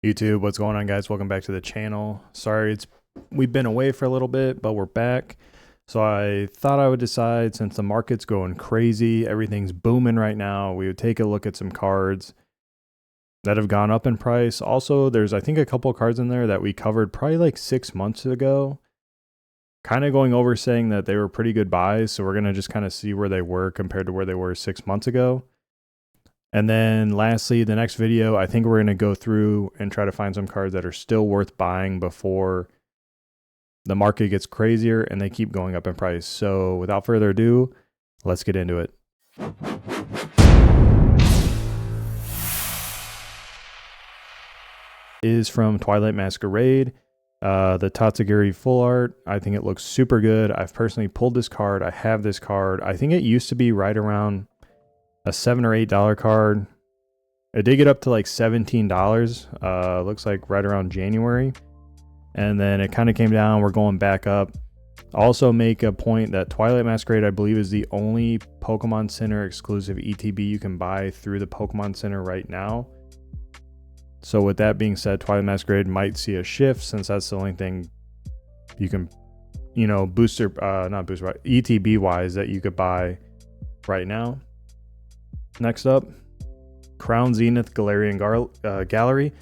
YouTube, what's going on, guys? Welcome back to the channel. Sorry, we've been away for a little bit, but we're back. So I thought I would decide, since the market's going crazy, everything's booming right now, we would take a look at some cards that have gone up in price. Also, there's I think a couple of cards in there that we covered probably like 6 months ago, kind of going over saying that they were pretty good buys. So we're going to just kind of see where they were compared to where they were 6 months ago. And then lastly, the next video, I think we're going to go through and try to find some cards that are still worth buying before the market gets crazier and they keep going up in price. So without further ado, let's get into it. Is from Twilight Masquerade, the Tatsugiri full art. I think it looks super good. I've personally pulled this card. I have this card. I think it used to be right around a $7 or $8 card. It did get up to like $17. Looks like right around January. And then it kind of came down. We're going back up. Also make a point that Twilight Masquerade, I believe, is the only Pokemon Center exclusive ETB you can buy through the Pokemon Center right now. So with that being said, Twilight Masquerade might see a shift, since that's the only thing you can, booster, not booster, ETB wise, that you could buy right now. Next up, Crown Zenith Galarian Gallery.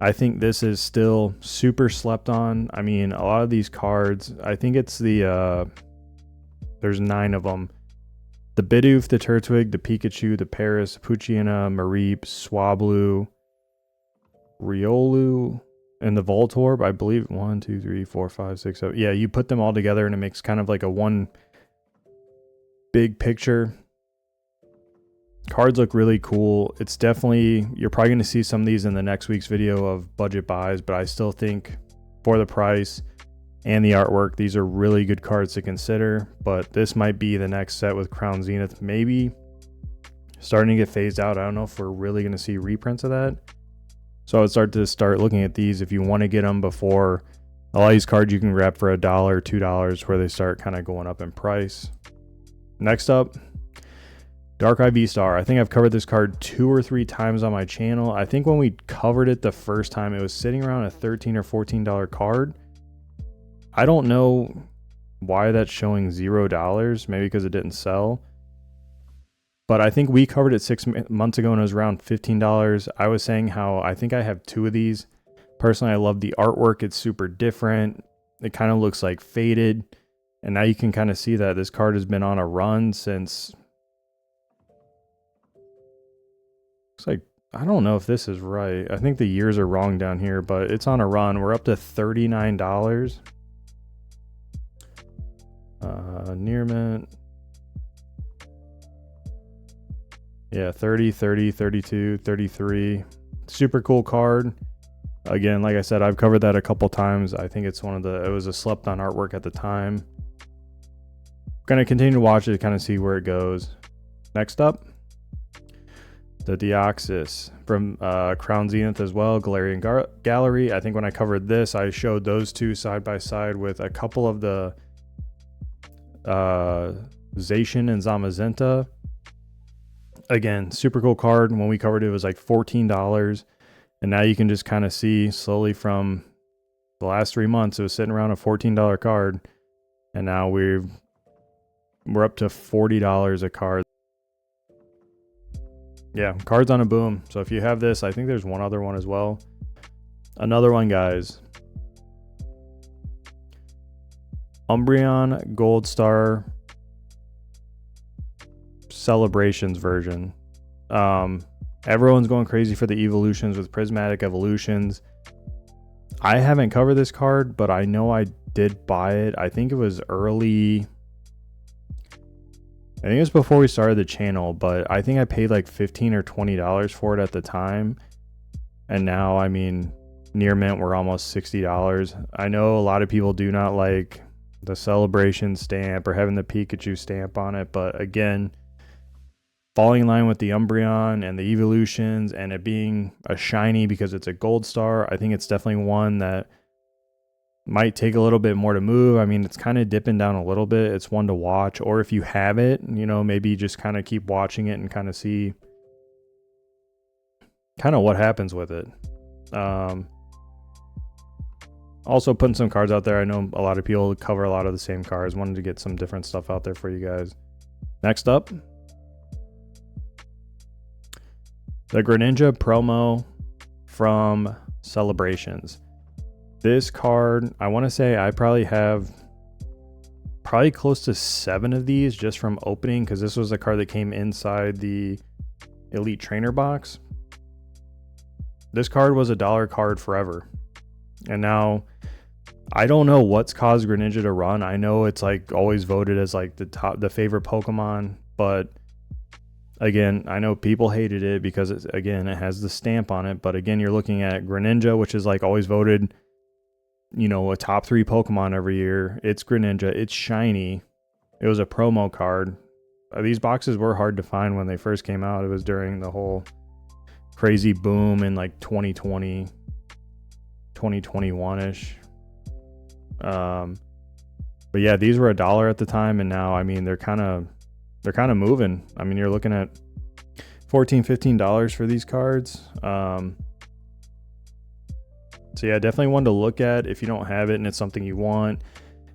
I think this is still super slept on. I mean, a lot of these cards, I think it's there's 9 of them. The Bidoof, the Turtwig, the Pikachu, the Paris, Poochyena, Mareep, Swablu, Riolu, and the Voltorb. I believe 1, 2, 3, 4, 5, 6, 7. Yeah, you put them all together and it makes kind of like a one big picture. Cards look really cool. It's definitely, you're probably going to see some of these in the next week's video of budget buys, but I still think for the price and the artwork, these are really good cards to consider. But this might be the next set with Crown Zenith, maybe starting to get phased out. I don't know if we're really going to see reprints of that. So I would start looking at these if you want to get them before a lot of these cards you can grab for $1, $2, where they start kind of going up in price. Next up, Darkrai V-Star. I think I've covered this card 2 or 3 times on my channel. I think when we covered it the first time, it was sitting around a $13 or $14 card. I don't know why that's showing $0, maybe because it didn't sell. But I think we covered it 6 months ago and it was around $15. I was saying how I think I have 2 of these. Personally, I love the artwork. It's super different. It kind of looks like faded. And now you can kind of see that this card has been on a run since... Looks like, I don't know if this is right. I think the years are wrong down here, but it's on a run. We're up to $39. Near mint. Yeah, 30, 30, 32, 33. Super cool card. Again, like I said, I've covered that a couple times. I think it's it was a slept on artwork at the time. Gonna continue to watch it to kind of see where it goes. Next up, the Deoxys from Crown Zenith as well, Galarian Gallery. I think when I covered this, I showed those two side by side with a couple of the Zacian and Zamazenta. Again, super cool card. When we covered it, it was like $14. And now you can just kind of see slowly from the last 3 months, it was sitting around a $14 card. And now we're up to $40 a card. Yeah, cards on a boom. So if you have this, I think there's one other one as well. Another one, guys. Umbreon Gold Star Celebrations version. Everyone's going crazy for the evolutions with Prismatic Evolutions. I haven't covered this card, but I know I did buy it. I think it was early... I think it was before we started the channel, but I think I paid like $15 or $20 for it at the time. And now, I mean, near mint, we're almost $60. I know a lot of people do not like the celebration stamp or having the Pikachu stamp on it. But again, falling in line with the Umbreon and the evolutions and it being a shiny because it's a gold star, I think it's definitely one that might take a little bit more to move. I mean, it's kind of dipping down a little bit. It's one to watch. Or if you have it, maybe just kind of keep watching it and kind of see kind of what happens with it. Also putting some cards out there. I know a lot of people cover a lot of the same cards. Wanted to get some different stuff out there for you guys. Next up, the Greninja promo from Celebrations. This card, I want to say I probably have close to 7 of these just from opening, because this was a card that came inside the Elite Trainer box. This card was a $1 card forever. And now I don't know what's caused Greninja to run. I know it's like always voted as like the favorite Pokemon, but again, I know people hated it because it has the stamp on it. But again, you're looking at Greninja, which is like always voted, you know, a top 3 Pokemon every year. It's Greninja. It's shiny. It was a promo card. These boxes were hard to find when they first came out. It was during the whole crazy boom in like 2020, 2021-ish. But yeah, these were $1 at the time, and now, I mean, they're kind of moving. I mean, you're looking at $14-15 for these cards. So yeah, definitely one to look at if you don't have it and it's something you want.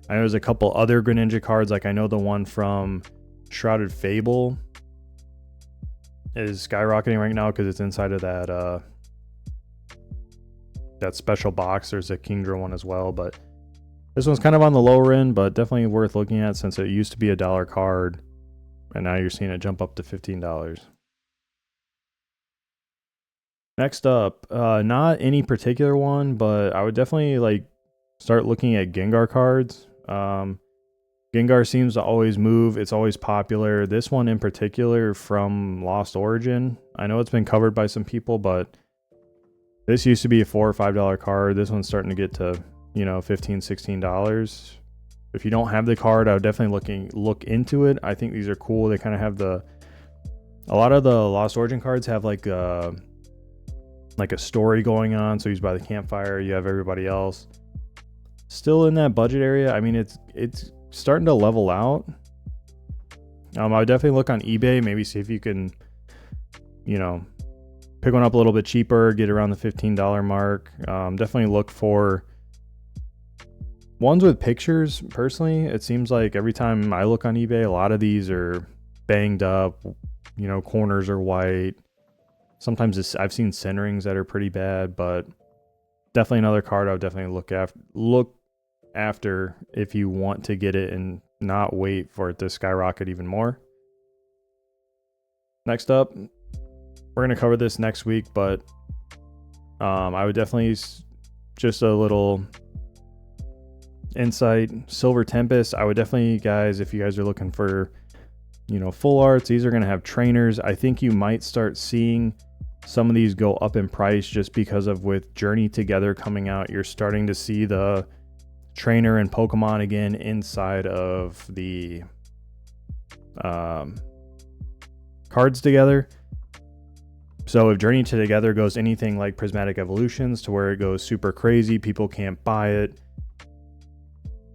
I know there's a couple other Greninja cards. Like I know the one from Shrouded Fable is skyrocketing right now because it's inside of that special box. There's a Kingdra one as well, but this one's kind of on the lower end, but definitely worth looking at since it used to be a $1 card and now you're seeing it jump up to $15. Next up, not any particular one, but I would definitely like start looking at Gengar cards. Gengar seems to always move. It's always popular. This one in particular from Lost Origin. I know it's been covered by some people, but this used to be a $4 or $5 card. This one's starting to get to, you know, $15, $16. If you don't have the card, I would definitely look into it. I think these are cool. They kind of have a lot of the Lost Origin cards have like a story going on. So he's by the campfire. You have everybody else still in that budget area. I mean, it's starting to level out. I would definitely look on eBay, maybe see if you can, you know, pick one up a little bit cheaper, get around the $15 mark. Definitely look for ones with pictures. Personally, it seems like every time I look on eBay, a lot of these are banged up, you know, corners are white. Sometimes I've seen centerings that are pretty bad, but definitely another card I would definitely look after if you want to get it and not wait for it to skyrocket even more. Next up, we're going to cover this next week, but I would definitely just a little insight. Silver Tempest, I would definitely, guys, if you guys are looking for, you know, full arts, these are going to have trainers. I think you might start seeing some of these go up in price just because of with Journey Together coming out, you're starting to see the trainer and Pokemon again inside of the cards together. So if Journey Together goes anything like Prismatic Evolutions to where it goes super crazy, people can't buy it,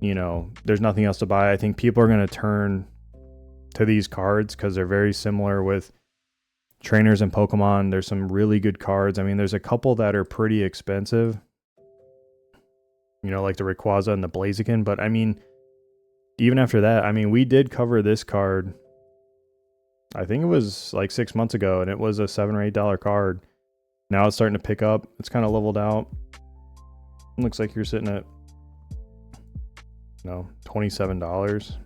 you know, there's nothing else to buy, I think people are going to turn to these cards because they're very similar with trainers and Pokemon. There's some really good cards. I mean, there's a couple that are pretty expensive, you know, like the Rayquaza and the Blaziken. But I mean, even after that, I mean, we did cover this card, I think it was like 6 months ago, and it was a $7 or $8 card. Now it's starting to pick up. It's kind of leveled out. It looks like you're sitting at, you know, $27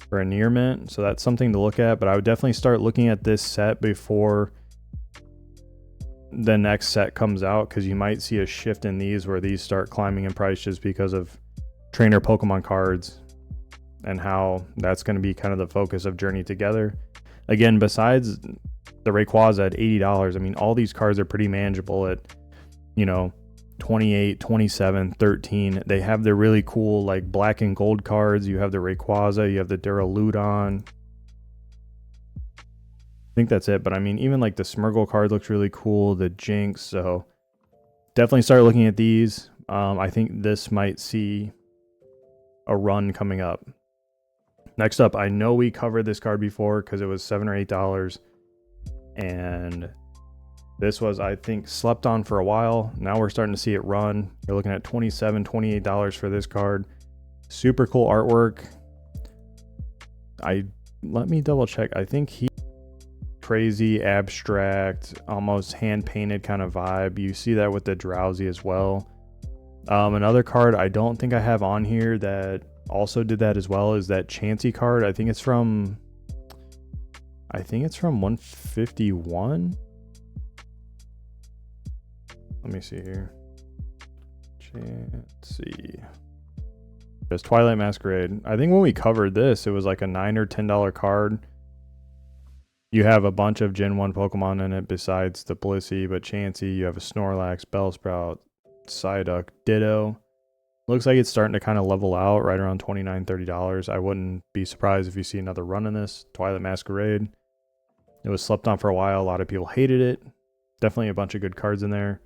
for a near mint. So that's something to look at, but I would definitely start looking at this set before the next set comes out, because you might see a shift in these where these start climbing in price just because of trainer Pokemon cards and how that's going to be kind of the focus of Journey Together. Again, besides the Rayquaza at $80, I mean, all these cards are pretty manageable at, you know, 28, 27, 13. They have the really cool like black and gold cards. You have the Rayquaza, you have the Duraludon. I think that's it, but I mean, even like the Smeargle card looks really cool, the Jinx. So definitely start looking at these. I think this might see a run coming up. Next up, I know we covered this card before because it was $7 or $8, and This was, I think, slept on for a while. Now we're starting to see it run. You're looking at $27, $28 for this card. Super cool artwork. Let me double check. I think he crazy, abstract, almost hand painted kind of vibe. You see that with the Drowsy as well. Another card I don't think I have on here that also did that as well is that Chansey card. I think it's from 151. Let me see here. Chansey. There's Twilight Masquerade. I think when we covered this, it was like a $9 or $10 card. You have a bunch of Gen 1 Pokemon in it besides the Blissey, but Chansey, you have a Snorlax, Bellsprout, Psyduck, Ditto. Looks like it's starting to kind of level out right around $29, $30. I wouldn't be surprised if you see another run in this. Twilight Masquerade. It was slept on for a while. A lot of people hated it. Definitely a bunch of good cards in there.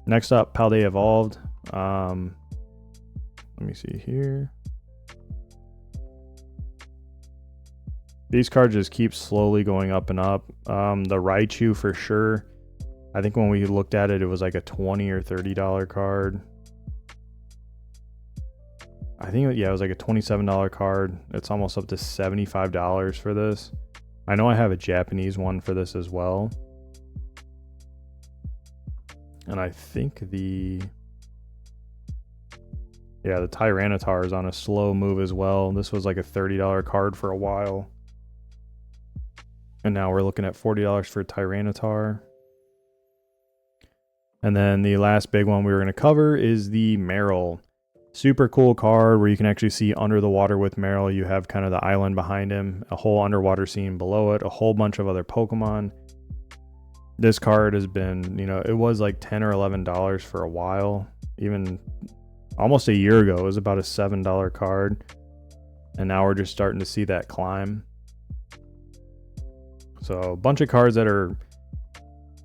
Next up, Paldea Evolved. Let me see here. These cards just keep slowly going up and up. The Raichu for sure. I think when we looked at it, it was like a $20 or $30 card. I think, yeah, it was like a $27 card. It's almost up to $75 for this. I know I have a Japanese one for this as well. And I think the Tyranitar is on a slow move as well. This was like a $30 card for a while. And now we're looking at $40 for Tyranitar. And then the last big one we were going to cover is the Marill. Super cool card where you can actually see under the water with Marill. You have kind of the island behind him, a whole underwater scene below it, a whole bunch of other Pokemon. This card has been, it was like $10 or $11 for a while. Even almost a year ago, it was about a $7 card. And now we're just starting to see that climb. So a bunch of cards that are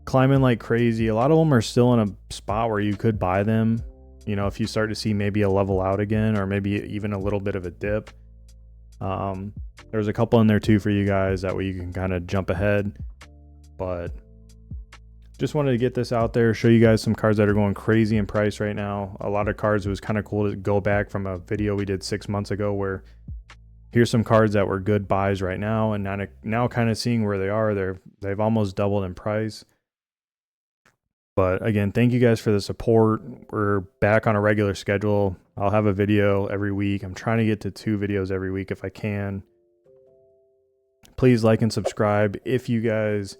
climbing like crazy. A lot of them are still in a spot where you could buy them. If you start to see maybe a level out again, or maybe even a little bit of a dip. There's a couple in there too for you guys. That way you can kind of jump ahead. But just wanted to get this out there, show you guys some cards that are going crazy in price right now. A lot of cards, it was kind of cool to go back from a video we did 6 months ago where here's some cards that were good buys right now, and now kind of seeing where they are. They've almost doubled in price. But again, thank you guys for the support. We're back on a regular schedule. I'll have a video every week. I'm trying to get to 2 videos every week if I can. Please like and subscribe. If you guys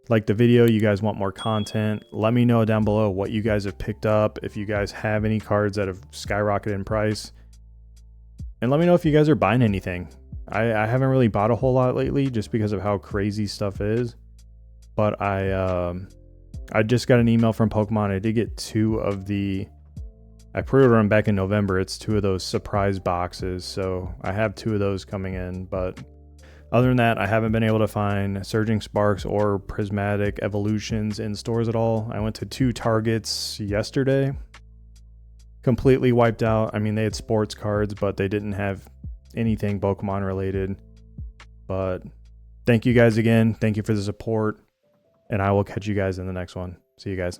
like the video, you guys want more content, let me know down below what you guys have picked up. If you guys have any cards that have skyrocketed in price. And let me know if you guys are buying anything. I haven't really bought a whole lot lately just because of how crazy stuff is. But I just got an email from Pokemon. I did get 2 of I pre-ordered them back in November. It's 2 of those surprise boxes. So I have 2 of those coming in. But other than that, I haven't been able to find Surging Sparks or Prismatic Evolutions in stores at all. I went to 2 Targets yesterday. Completely wiped out. I mean, they had sports cards, but they didn't have anything Pokemon related. But thank you guys again. Thank you for the support. And I will catch you guys in the next one. See you guys.